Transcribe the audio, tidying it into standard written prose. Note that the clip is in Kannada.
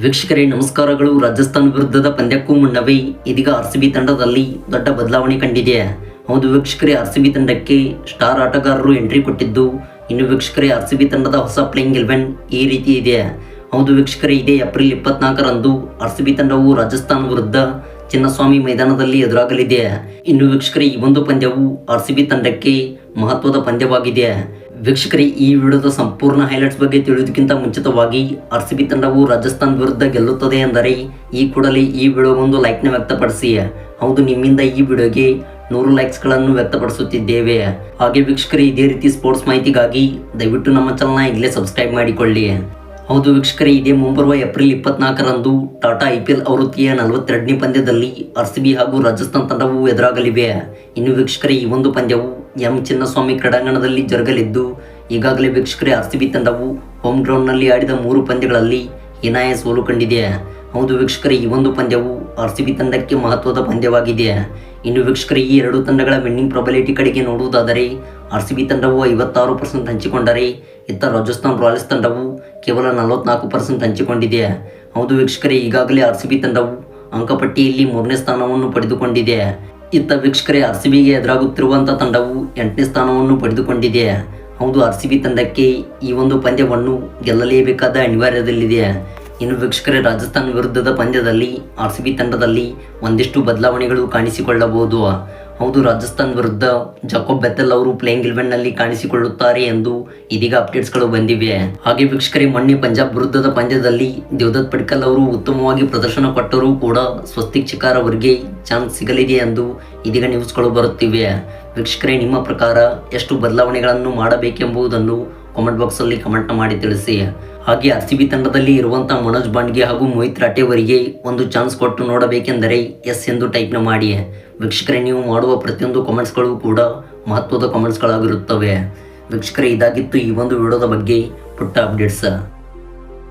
ವೀಕ್ಷಕರೇ ನಮಸ್ಕಾರಗಳು. ರಾಜಸ್ಥಾನ್ ವಿರುದ್ಧದ ಪಂದ್ಯಕ್ಕೂ ಮುನ್ನವೇ ಇದೀಗ ಆರ್ಸಿಬಿ ತಂಡದಲ್ಲಿ ದೊಡ್ಡ ಬದಲಾವಣೆ ಕಂಡಿದೆ. ಹೌದು ವೀಕ್ಷಕರೇ, ಆರ್ಸಿಬಿ ತಂಡಕ್ಕೆ ಸ್ಟಾರ್ ಆಟಗಾರರು ಎಂಟ್ರಿ ಕೊಟ್ಟಿದ್ದು, ಇನ್ನು ವೀಕ್ಷಕರೇ ಆರ್ಸಿಬಿ ತಂಡದ ಹೊಸ ಪ್ಲೇಯಿಂಗ್ 11 ಈ ರೀತಿ ಇದೆ. ಹೌದು ವೀಕ್ಷಕರೇ, ಇದೇ ಏಪ್ರಿಲ್ 24ರಂದು ಆರ್ಸಿಬಿ ತಂಡವು ರಾಜಸ್ಥಾನ್ ವಿರುದ್ಧ ಚಿನ್ನಸ್ವಾಮಿ ಮೈದಾನದಲ್ಲಿ ಎದುರಾಗಲಿದೆ. ಇನ್ನು ವೀಕ್ಷಕರೇ, ಈ ಒಂದು ಪಂದ್ಯವು ಆರ್ಸಿಬಿ ತಂಡಕ್ಕೆ ಮಹತ್ವದ ಪಂದ್ಯವಾಗಿದೆ. ವೀಕ್ಷಕರೇ, ಈ ವಿಡಿಯೋದ ಸಂಪೂರ್ಣ ಹೈಲೈಟ್ಸ್ ಬಗ್ಗೆ ತಿಳಿಯೋದಕ್ಕಿಂತ ಮುಂಚಿತವಾಗಿ ಆರ್ಸಿಬಿ ತಂಡವು ರಾಜಸ್ಥಾನ್ ವಿರುದ್ಧ ಗೆಲ್ಲುತ್ತದೆ ಎಂದರೆ ಈ ಕೂಡಲೇ ಈ ವಿಡಿಯೋಗೊಂದು ಲೈಕ್ನ ವ್ಯಕ್ತಪಡಿಸಿ. ಹೌದು, ನಿಮ್ಮಿಂದ ಈ ವಿಡಿಯೋಗೆ 100 ಲೈಕ್ಸ್ಗಳನ್ನು ವ್ಯಕ್ತಪಡಿಸುತ್ತಿದ್ದೇವೆ. ಹಾಗೆ ವೀಕ್ಷಕರೇ, ಇದೇ ರೀತಿ ಸ್ಪೋರ್ಟ್ಸ್ ಮಾಹಿತಿಗಾಗಿ ದಯವಿಟ್ಟು ನಮ್ಮ ಚಾನಲ್ನ ಈಗಲೇ ಸಬ್ಸ್ಕ್ರೈಬ್ ಮಾಡಿಕೊಳ್ಳಿ. ಹೌದು ವೀಕ್ಷಕರೇ, ಇದೇ ಮುಂಬರುವ ಏಪ್ರಿಲ್ 24ರಂದು ಟಾಟಾ IPL ಆವೃತ್ತಿಯ 42ನೇ ಪಂದ್ಯದಲ್ಲಿ ಆರ್ಸಿಬಿ ಹಾಗೂ ರಾಜಸ್ಥಾನ್ ತಂಡವು ಎದುರಾಗಲಿವೆ. ಇನ್ನು ವೀಕ್ಷಕರೇ, ಈ ಒಂದು ಪಂದ್ಯವು ಚಿನ್ನಸ್ವಾಮಿ ಕ್ರೀಡಾಂಗಣದಲ್ಲಿ ಜರುಗಲಿದ್ದು, ಈಗಾಗಲೇ ವೀಕ್ಷಕರೇ ಆರ್ಸಿಬಿ ತಂಡವು ಹೋಮ್ ಗ್ರೌಂಡ್ನಲ್ಲಿ ಆಡಿದ 3 ಪಂದ್ಯಗಳಲ್ಲಿ ಹೀನಾಯ ಸೋಲು ಕಂಡಿದೆ. ಹೌದು ವೀಕ್ಷಕರೇ, ಈ ಒಂದು ಪಂದ್ಯವು ಆರ್ಸಿಬಿ ತಂಡಕ್ಕೆ ಮಹತ್ವದ ಪಂದ್ಯವಾಗಿದೆ. ಇನ್ನು ವೀಕ್ಷಕರೇ, ಈ ಎರಡು ತಂಡಗಳ ವಿನ್ನಿಂಗ್ ಪ್ರಾಬಬಿಲಿಟಿ ಕಡೆಗೆ ನೋಡುವುದಾದರೆ ಆರ್ಸಿಬಿ ತಂಡವು 56% ಹಂಚಿಕೊಂಡರೆ ಇತ್ತ ರಾಜಸ್ಥಾನ್ ರಾಯಲ್ಸ್ ತಂಡವು ಕೇವಲ 44% ಹಂಚಿಕೊಂಡಿದೆ. ಹೌದು ವೀಕ್ಷಕರೇ, ಈಗಾಗಲೇ ಆರ್ಸಿಬಿ ತಂಡವು ಅಂಕಪಟ್ಟಿಯಲ್ಲಿ 3ನೇ ಸ್ಥಾನವನ್ನು ಪಡೆದುಕೊಂಡಿದೆ. ಇತ್ತ ವೀಕ್ಷಕರೇ, ಆರ್ಸಿಬಿಗೆ ಎದುರಾಗುತ್ತಿರುವಂಥ ತಂಡವು 8ನೇ ಸ್ಥಾನವನ್ನು ಪಡೆದುಕೊಂಡಿದೆ. ಹೌದು, ಆರ್ಸಿಬಿ ತಂಡಕ್ಕೆ ಈ ಒಂದು ಪಂದ್ಯವನ್ನು ಗೆಲ್ಲಲೇಬೇಕಾದ ಅನಿವಾರ್ಯದಲ್ಲಿದೆ. ಇನ್ನು ವೀಕ್ಷಕರೇ, ರಾಜಸ್ಥಾನ್ ವಿರುದ್ಧದ ಪಂದ್ಯದಲ್ಲಿ ಆರ್ಸಿಬಿ ತಂಡದಲ್ಲಿ ಒಂದಿಷ್ಟು ಬದಲಾವಣೆಗಳು ಕಾಣಿಸಿಕೊಳ್ಳಬಹುದು. ಹೌದು, ರಾಜಸ್ಥಾನ್ ವಿರುದ್ಧ ಜಾಕೋಬ್ ಬೆಥೆಲ್ ಅವರು ಪ್ಲೇಯಿಂಗ್ 11ನಲ್ಲಿ ಕಾಣಿಸಿಕೊಳ್ಳುತ್ತಾರೆ ಎಂದು ಇದೀಗ ಅಪ್ಡೇಟ್ಸ್ಗಳು ಬಂದಿವೆ. ಹಾಗೆ ವೀಕ್ಷಕರೇ, ಮೊನ್ನೆ ಪಂಜಾಬ್ ವಿರುದ್ಧದ ಪಂದ್ಯದಲ್ಲಿ ದೇವದತ್ ಪಡಿಕ್ಕಲ್ ಅವರು ಉತ್ತಮವಾಗಿ ಪ್ರದರ್ಶನ ಕೊಟ್ಟರೂ ಕೂಡ ಸ್ವಸ್ತಿಕ್ ಚಿಕಾರ್ ಅವರಿಗೆ ಚಾನ್ಸ್ ಸಿಗಲಿದೆ ಎಂದು ಇದೀಗ ನ್ಯೂಸ್ಗಳು ಬರುತ್ತಿವೆ. ವೀಕ್ಷಕರೇ, ನಿಮ್ಮ ಪ್ರಕಾರ ಎಷ್ಟು ಬದಲಾವಣೆಗಳನ್ನು ಮಾಡಬೇಕೆಂಬುದನ್ನು ಕಾಮೆಂಟ್ ಬಾಕ್ಸಲ್ಲಿ ಕಮೆಂಟ್ ಮಾಡಿ ತಿಳಿಸಿ. ಹಾಗೆ ಆರ್ಸಿಬಿ ತಂಡದಲ್ಲಿ ಇರುವಂತಹ ಮನೋಜ್ ಬಾಂಡ್ಗೆ ಹಾಗೂ ಮೋಹಿತ್ ರಾಟೆ ಅವರಿಗೆ ಒಂದು ಚಾನ್ಸ್ ಕೊಟ್ಟು ನೋಡಬೇಕೆಂದರೆ ಎಸ್ ಎಂದು ಟೈಪ್ನ ಮಾಡಿ. ವೀಕ್ಷಕರೇ, ನೀವು ಮಾಡುವ ಪ್ರತಿಯೊಂದು ಕಾಮೆಂಟ್ಸ್ಗಳು ಕೂಡ ಮಹತ್ವದ ಕಾಮೆಂಟ್ಸ್ಗಳಾಗಿರುತ್ತವೆ. ವೀಕ್ಷಕರೇ, ಇದಾಗಿತ್ತು ಈ ಒಂದು ವಿಡಿಯೋದ ಬಗ್ಗೆ ಪುಟ್ಟ ಅಪ್ಡೇಟ್ಸ್.